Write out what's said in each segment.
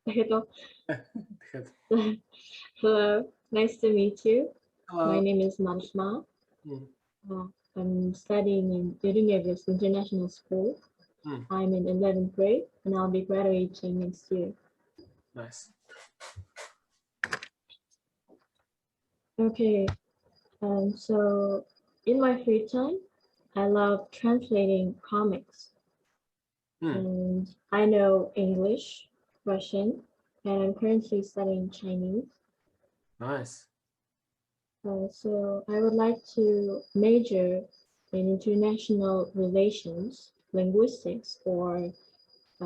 Hello. Good. Hello. Nice to meet you. My Hello. name is Maralmaa. Mm, Uh, I'm studying in Udinese International School. mm, I'm in 11th grade and I'll be graduating next year. nice. Okay. So in my free time, I love translating comics Mm, and I know English, Russian, and I'm currently studying Chinese. nice. So I would like to major in international relations, linguistics, or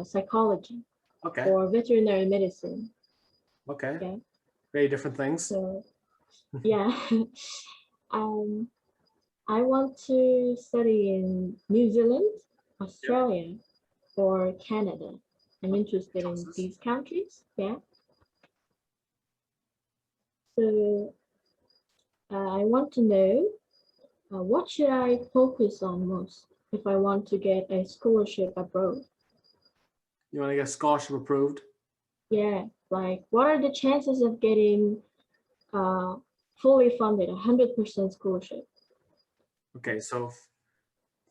psychology, Okay. or veterinary medicine. Okay. Yeah. Very different things. So yeah, um, I want to study in New Zealand, Yep. Australia, or Canada. I'm Okay. interested in Choices. these countries. Yeah. So I want to know what should I focus on most if I want to get a scholarship abroad? You want to get scholarship approved? Yeah, like what are the chances of getting uh, fully funded, 100% scholarship? Okay. So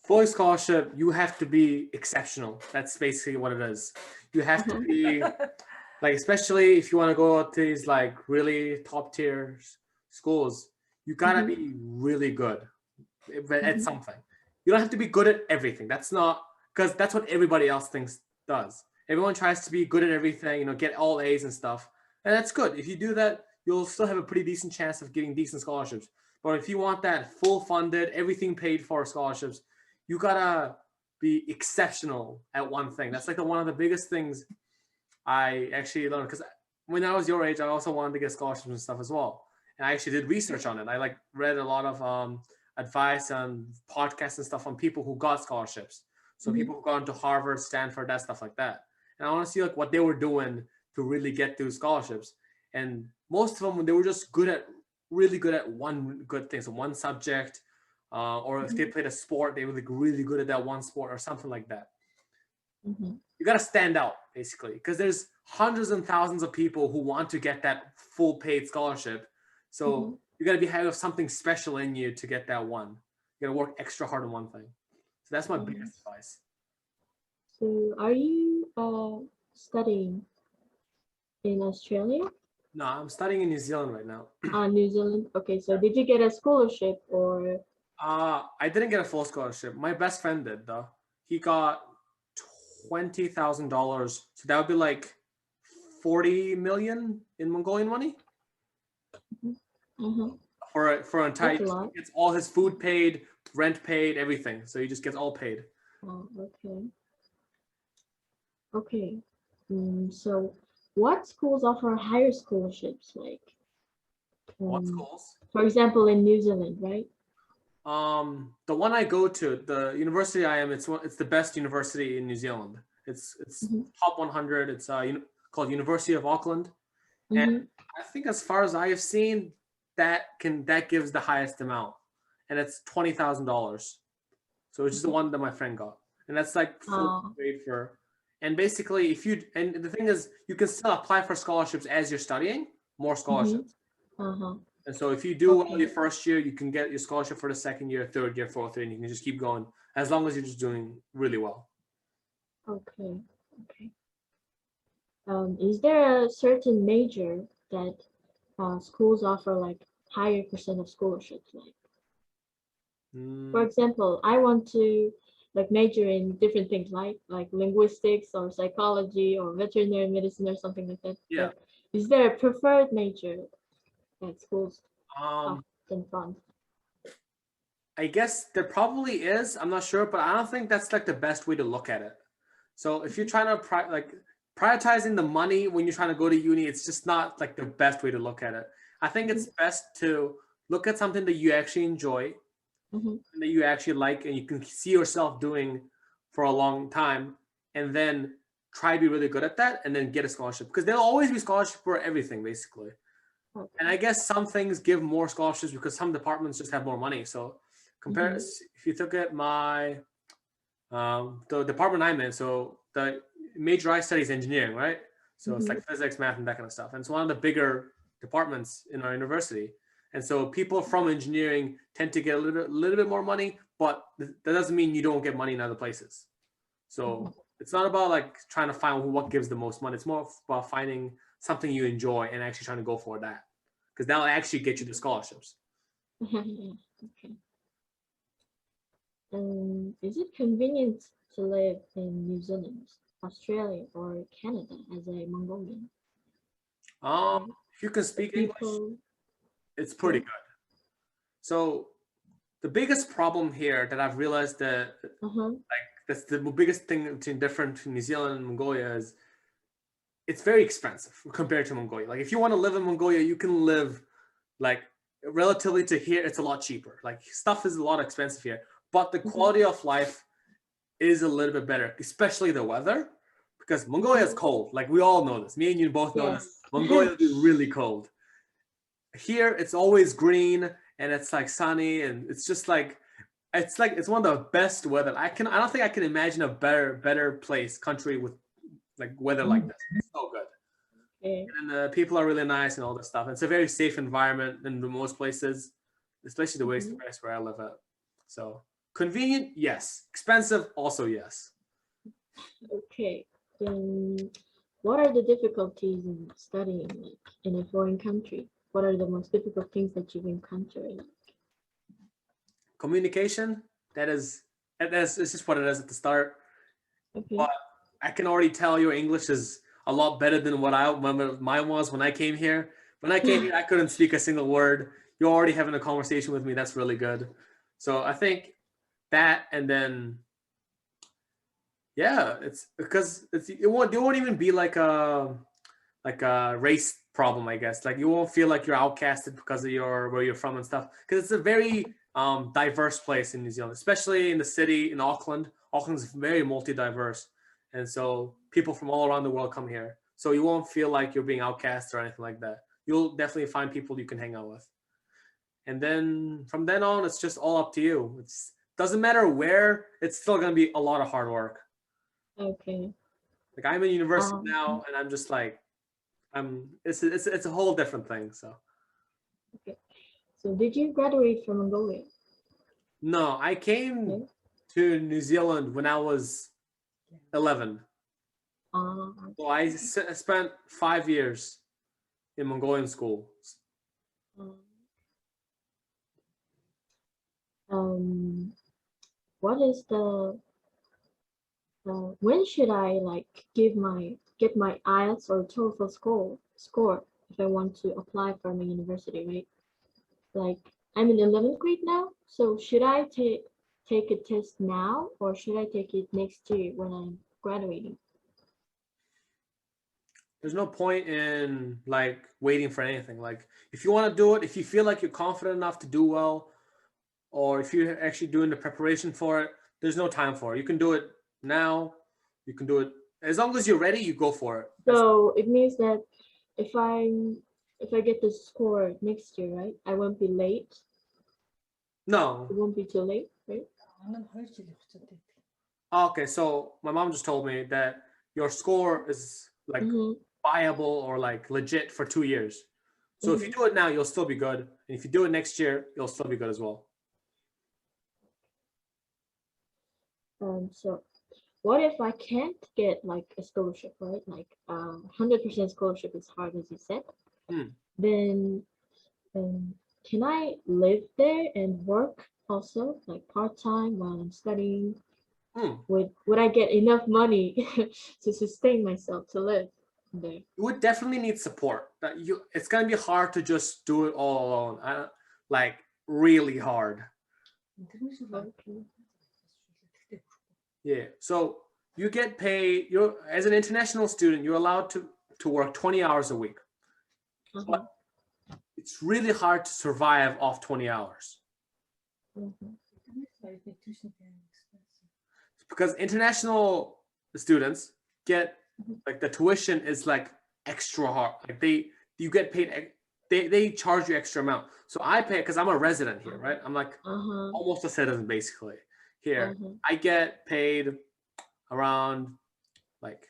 for a scholarship, you have to be exceptional. That's basically what it is. You have to Uh-huh. be like, especially if you want to go to these like really top tier schools, you gotta Mm-hmm. be really good at Mm-hmm. something. You don't have to be good at everything. That's not because that's what everybody else thinks does. Everyone tries to be good at everything, get all A's and stuff. And that's good. If you do that, you'll still have a pretty decent chance of getting decent scholarships. But if you want that full funded, everything paid for scholarships, you gotta be exceptional at one thing. That's like one of the biggest things I actually learned because when I was your age, I also wanted to get scholarships and stuff as well. And I actually did research on it. I like read a lot of advice and podcasts and stuff on people who got scholarships. So Mm-hmm. people who got into Harvard, Stanford, that stuff like that. And I want to see like what they were doing to really get those scholarships. And most of them, they were just really good at one good thing, so one subject, or if they played a sport, they were like really good at that one sport or something like that. Mm-hmm. You got to stand out basically because there's hundreds and thousands of people who want to get that full paid scholarship. Mm-hmm. So you got to be have something special in you to get that one. You got to work extra hard on one thing. So that's my biggest Yes. advice. So are you studying in Australia? No, I'm studying in New Zealand right now. New Zealand? Okay, so did you get a scholarship or? I didn't get a full scholarship. My best friend did though. He got $20,000. So that would be like 40 million in Mongolian money Uh-huh. for an entire. That's a lot. He gets all his food paid, rent paid, everything. So he just gets all paid. Oh, okay. Okay. So what schools offer higher scholarships like? What Um, schools? for example, in New Zealand, right? The one I go to, the university I am, it's the best university in New Zealand. It's Mm-hmm. top 100. It's called University of Auckland, and Mm-hmm. I think as far as I have seen, that gives the highest amount, and it's $20,000. So it's just the one that my friend got, and that's like full Uh, grade for. And basically, if you and the thing is, you can still apply for scholarships as you're studying, more mm-hmm. scholarships. Uh-huh. And so if you do well Okay. your first year, you can get your scholarship for the second year, third year, fourth year, and you can just keep going as long as you're just doing really well. Okay. Okay. Is there a certain major that schools offer like higher percent of scholarships? Like, for Mm, example, I want to like major in different things, like linguistics or psychology or veterinary medicine or something like that. yeah. But is there a preferred major that schools Um, often fund? I guess there probably is. I'm not sure, but I don't think that's like the best way to look at it. So if you're trying to prioritizing the money when you're trying to go to uni, it's just not like the best way to look at it. I think Mm-hmm. it's best to look at something that you actually enjoy Mm-hmm. and that you actually like and you can see yourself doing for a long time, and then try to be really good at that and then get a scholarship because there'll always be scholarship for everything basically. And Okay. I guess some things give more scholarships because some departments just have more money. So compare Mm-hmm. if you look at my the department I'm in, so the major I study is engineering, right? So it's like physics, math, and that kind of stuff. And it's one of the bigger departments in our university. And so people from engineering tend to get a little bit more money, but that doesn't mean you don't get money in other places. So it's not about like trying to find what gives the most money. It's more about finding something you enjoy and actually trying to go for that, because that'll actually get you the scholarships. Okay. Is it convenient to live in New Zealand, Australia, or Canada as a Mongolian? If you can speak English, People, it's pretty good. So the biggest problem here that I've realized that that's the biggest thing different between New Zealand and Mongolia is it's very expensive compared to Mongolia. Like if you want to live in Mongolia, you can live like relatively to here, it's a lot cheaper. Like stuff is a lot expensive here, but the quality of life is a little bit better, especially the weather, because Mongolia is cold. Like we all know this. Me and you both know this. Mongolia is really cold. Here it's always green and it's like sunny and it's just like it's one of the best weather. I don't think I can imagine a better country with like weather like this. It's so good. okay. And the people are really nice and all this stuff. It's a very safe environment in most places, especially the place where I live at. So convenient, yes. Expensive, also yes. Okay. Then what are the difficulties in studying like in a foreign country? What are the most difficult things that you've encountered? Communication, it's just what it is at the start. Okay. But I can already tell your English is a lot better than what mine was when I came here. When I came here, I couldn't speak a single word. You're already having a conversation with me. That's really good. So I think that, and then yeah, it's because it won't even be like a race problem, I guess. Like you won't feel like you're outcasted because of where you're from and stuff. Because it's a very diverse place in New Zealand, especially in the city in Auckland. Auckland's very multi-diverse, and so people from all around the world come here. So you won't feel like you're being outcast or anything like that. You'll definitely find people you can hang out with. And then from then on, it's just all up to you. It doesn't matter where. It's still gonna be a lot of hard work. Okay. Like I'm in university now, and I'm just like, it's a whole different thing. So. Okay. So did you graduate from Mongolia? No, I came to New Zealand when I was 11. So I spent 5 years in Mongolian school. What is when should I like get my IELTS or TOEFL score if I want to apply for my university, right? Like I'm in 11th grade now, so should I take a test now or should I take it next year when I'm graduating? There's no point in like waiting for anything. Like if you want to do it, if you feel like you're confident enough to do well, or if you're actually doing the preparation for it, there's no time for it. You can do it now. You can do it as long as you're ready. You go for it. So it means that if I get the score next year, right? I won't be late. No. It won't be too late, right? Okay, so my mom just told me that your score is like viable or like legit for 2 years. So if you do it now, you'll still be good. And if you do it next year, you'll still be good as well. So what if I can't get like a scholarship, right? Like 100% scholarship is hard, as you said. Then can I live there and work also, like part-time while I'm studying? Would I get enough money to sustain myself to live there? You would definitely need support. It's gonna be hard to just do it all alone. Like really hard. Okay. Yeah. So you get paid. You're as an international student, you're allowed to work 20 hours a week. But it's really hard to survive off 20 hours. Because international students get like the tuition is like extra hard. Like you get paid. They charge you extra amount. So I pay because I'm a resident here, right? I'm like almost a citizen basically here. I get paid around like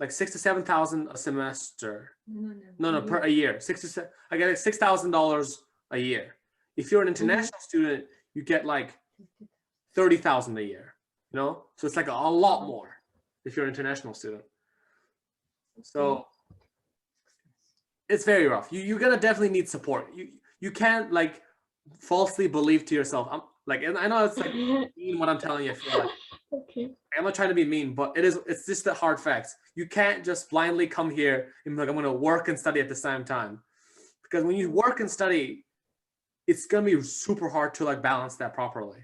like 6 to 7 thousand a semester. No, per Mhm. a year. I get like $6,000 a year. If you're an international student, you get like 30,000 a year. You know, so it's like a lot more if you're an international student. So it's very rough. You're gonna definitely need support. You can't like falsely believe to yourself. I'm like, and I know it's like mean what I'm telling you. I feel like Okay. I'm not trying to be mean, but it's just the hard facts. You can't just blindly come here and be like, I'm gonna work and study at the same time. Because when you work and study, it's gonna be super hard to like balance that properly.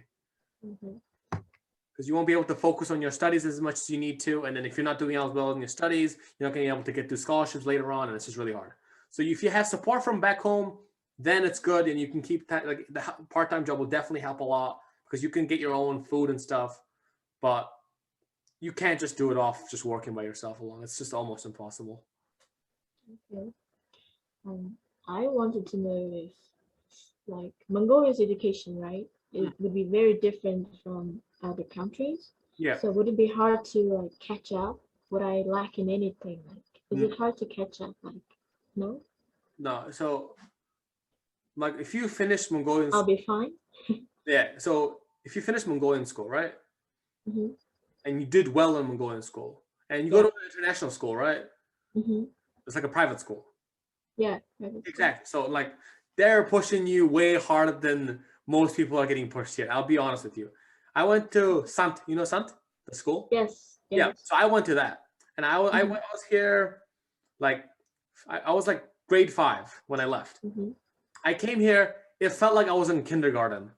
Mhm. Because you won't be able to focus on your studies as much as you need to. And then if you're not doing as well in your studies, you're not gonna be able to get through scholarships later on, and it's just really hard. So if you have support from back home, then it's good, and you can keep that. Like the part-time job will definitely help a lot because you can get your own food and stuff. But you can't just do it off just working by yourself alone. It's just almost impossible. Okay. I wanted to know if, like, Mongolia's education, right? It would be very different from other countries. Yeah. So would it be hard to like catch up? Would I lack in anything? Like, is it hard to catch up? Like, no? No. So, like, if you finish Mongolian, I'll be fine. yeah. So if you finish Mongolian school, right, Mm-hmm. and you did well in Mongolian school, and you go Yeah. to an international school, right? Mm-hmm. It's like a private school. Yeah. Private school. Exactly. So like they're pushing you way harder than most people are getting pushed here. I'll be honest with you. I went to Sant. You know Sant, the school? Yes. Yeah. Yes. So I went to that, and I Mm-hmm. was here like I was like grade 5 when I left. Mm-hmm. I came here. It felt like I was in kindergarten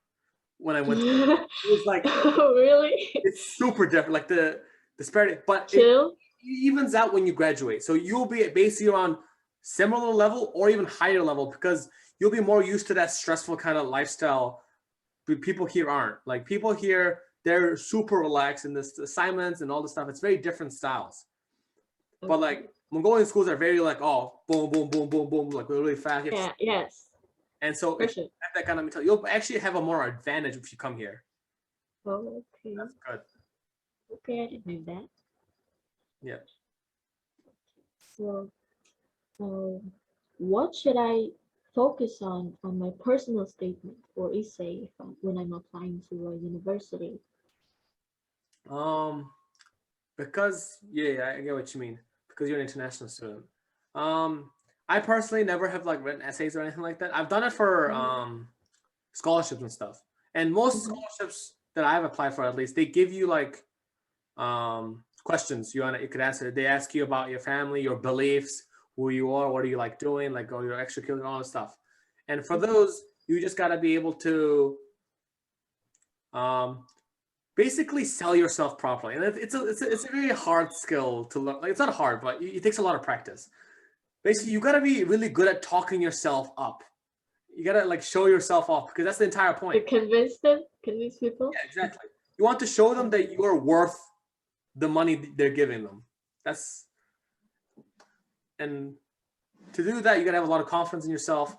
when I went. It was like Oh, really? it's super different. Like the disparity, but it Chill. evens out when you graduate. So you'll be basically on similar level or even higher level because you'll be more used to that stressful kind of lifestyle. But people here aren't. Like people here, they're super relaxed in this assignments and all this stuff. It's very different styles. But like Mongolian schools are very like, oh, boom, boom, boom, boom, boom, like really fast. Yeah. Yes. And so if you have that kind of mentality, you'll actually have a more advantage if you come here. Oh, okay. That's good. Okay, I didn't know that. Yeah. So, what should I focus on my personal statement or essay when I'm applying to a university? Because yeah, I get what you mean. Because you're an international student. I personally never have like written essays or anything like that. I've done it for scholarships and stuff. And most scholarships that I've applied for, at least, they give you like questions you could answer. They ask you about your family, your beliefs, who you are, what do you like doing, like your extracurricular, all this stuff. And for those, you just gotta be able to basically sell yourself properly. And it's a very hard skill to learn. Like it's not hard, but it takes a lot of practice. Basically, you gotta be really good at talking yourself up. You gotta like show yourself off because that's the entire To point. convince people. Yeah, exactly. You want to show them that you are worth the money they're giving them. And to do that, you gotta have a lot of confidence in yourself,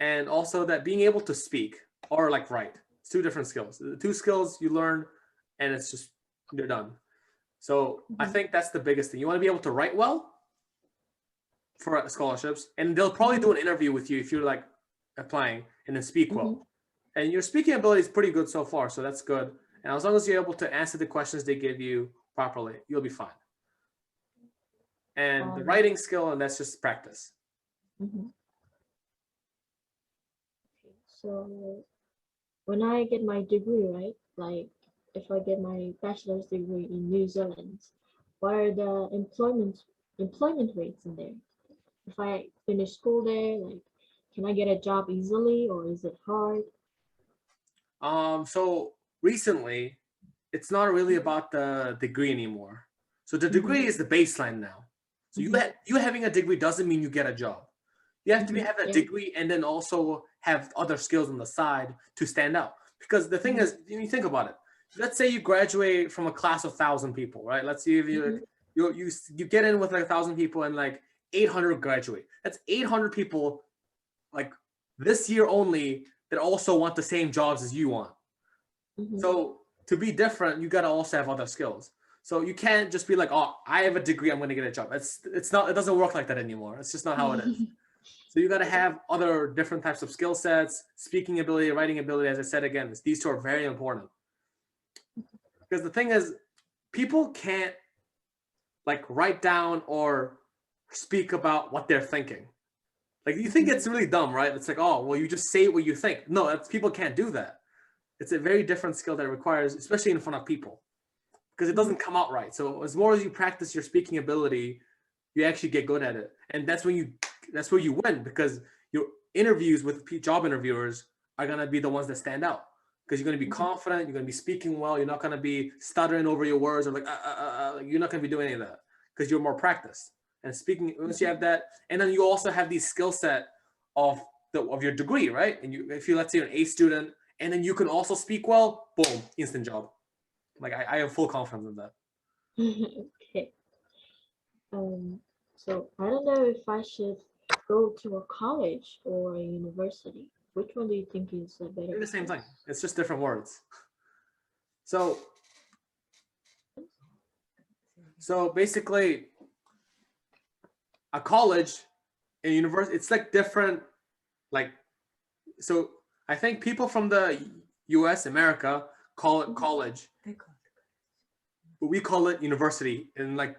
and also that being able to speak or like write. It's two different skills. The two skills you learn, and it's just you're done. So I think that's the biggest thing. You want to be able to write well for scholarships, and they'll probably do an interview with you if you're like applying, and then speak well. And your speaking ability is pretty good so far, so that's good. And as long as you're able to answer the questions they give you properly, you'll be fine. And the writing skill, and that's just practice. So when I get my degree, right? Like if I get my bachelor's degree in New Zealand, what are the employment rates in there? If I finish school there, like can I get a job easily or is it hard? So recently, it's not really about the degree anymore. So the degree is the baseline now. So you having a degree doesn't mean you get a job. You have to have a degree and then also have other skills on the side to stand out. Because the thing is, when you think about it, let's say you graduate from a class of 1,000 people, right? Let's see if you get in with like 1,000 people and like 800 graduate. That's 800 people like this year only that also want the same jobs as you want. So to be different, you got to also have other skills. So you can't just be like, oh, I have a degree, I'm going to get a job. It's not, it doesn't work like that anymore. It's just not how it is. So you got to have other different types of skill sets, speaking ability, writing ability. As I said again, these two are very important. Because the thing is, people can't like write down or speak about what they're thinking. Like you think it's really dumb, right? It's like, oh, well, you just say what you think. No, people can't do that. It's a very different skill that requires, especially in front of people, because it doesn't come out right. So as more as you practice your speaking ability, you actually get good at it, and that's where you win, because your interviews with job interviewers are gonna be the ones that stand out, because you're gonna be confident, you're gonna be speaking well, you're not gonna be stuttering over your words or like you're not gonna be doing any of that because you're more practiced. And speaking, once you have that, and then you also have the skill set of your degree, right? And if you, let's say you're an A student, and then you can also speak well, boom, instant job. Like I have full confidence in that. Okay. So I don't know if I should go to a college or a university. Which one do you think is a better? They're the same thing. It's just different words. So basically, a college, a university, it's like different. Like, so I think people from the U.S., America, call it college, but we call it university in like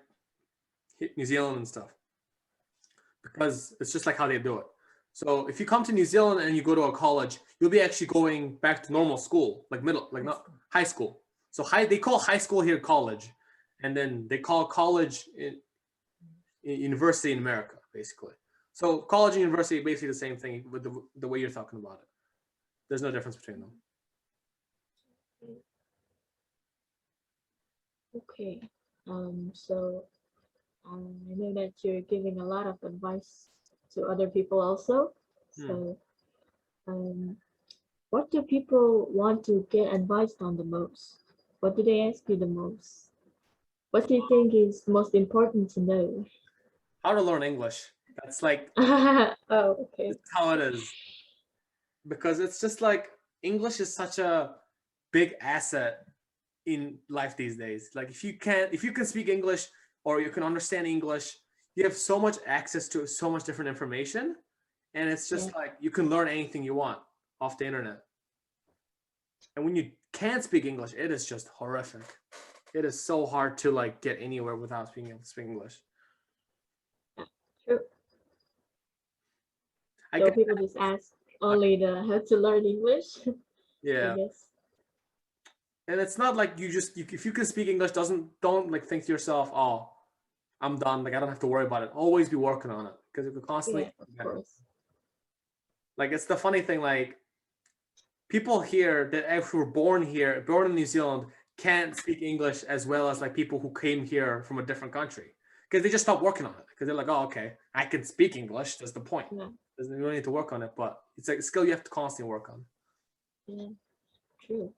New Zealand and stuff, because it's just like how they do it. So if you come to New Zealand and you go to a college, you'll be actually going back to normal school, like not high school. So they call high school here college, and then they call college in university in America, basically. So college and university are basically the same thing with the way you're talking about it. There's no difference between them. Okay. So I know that you're giving a lot of advice to other people also. So what do people want to get advised on the most? What do they ask you the most? What do you think is most important to know? How to learn English. That's like, oh, okay. that's how it is. Because it's just like, English is such a big asset in life these days. Like if you can speak English or you can understand English, you have so much access to so much different information. And it's just like, you can learn anything you want off the internet. And when you can't speak English, it is just horrific. It is so hard to like get anywhere without being able to speak English. True. So people just ask only how to learn English. Yeah. I guess. And it's not like if you can speak English, don't like think to yourself, oh, I'm done. Like I don't have to worry about it. Always be working on it, because if you constantly, of course. Like it's the funny thing, like people here that actually were born in New Zealand, can't speak English as well as like people who came here from a different country, because they just stopped working on it, because they're like, oh, okay, I can speak English. That's the point. Yeah. You don't need to work on it, but it's like a skill you have to constantly work on. Yeah, true.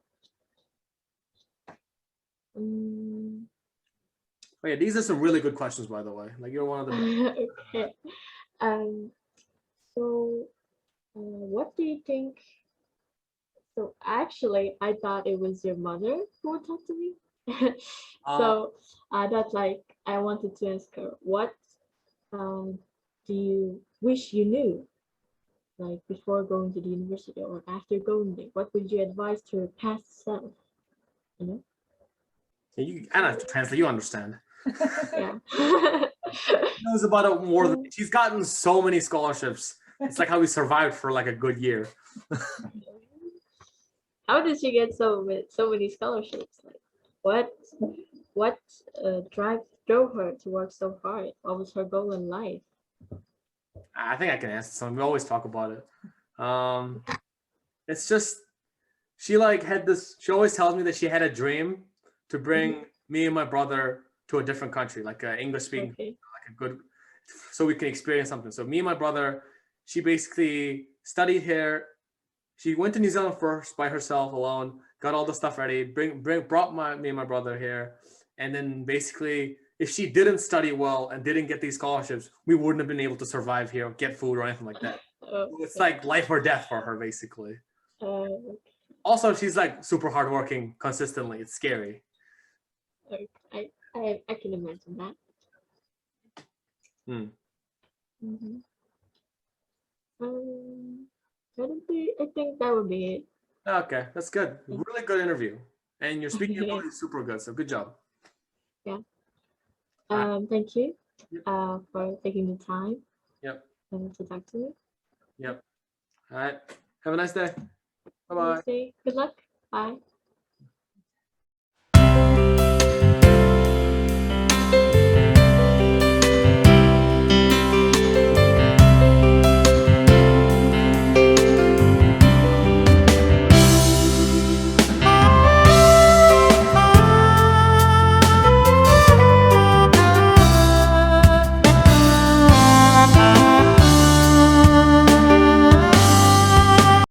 Oh yeah, these are some really good questions, by the way. Like you're one of the best. Okay. So what do you think? So actually, I thought it was your mother who would talk to me. So I thought like I wanted to ask her, what do you wish you knew, like before going to the university or after going there? What would you advise to your past self? You know? I don't have to translate. You understand. Yeah. She knows about it more than she's gotten so many scholarships. It's like how we survived for like a good year. How did she get so many scholarships? Like what drove her to work so hard? What was her goal in life? I think I can answer something. We always talk about it. It's just she like had this. She always tells me that she had a dream to bring me and my brother to a different country, like an English speaking, like a good, so we can experience something. So me and my brother, she basically studied here. She went to New Zealand first by herself alone, got all the stuff ready, brought me and my brother here. And then basically, if she didn't study well and didn't get these scholarships, we wouldn't have been able to survive here, get food or anything like that. It's like life or death for her, basically. Also, she's like super hardworking consistently. It's scary. I can imagine that. Hmm. Mm-hmm. I think that would be it. Okay, that's good. Really good interview. And your speaking ability is super good, so good job. Yeah. All Thank you Yep. for taking the time Yep. to talk to me. Yep. All right. Have a nice day. Bye-bye. Good luck. Bye.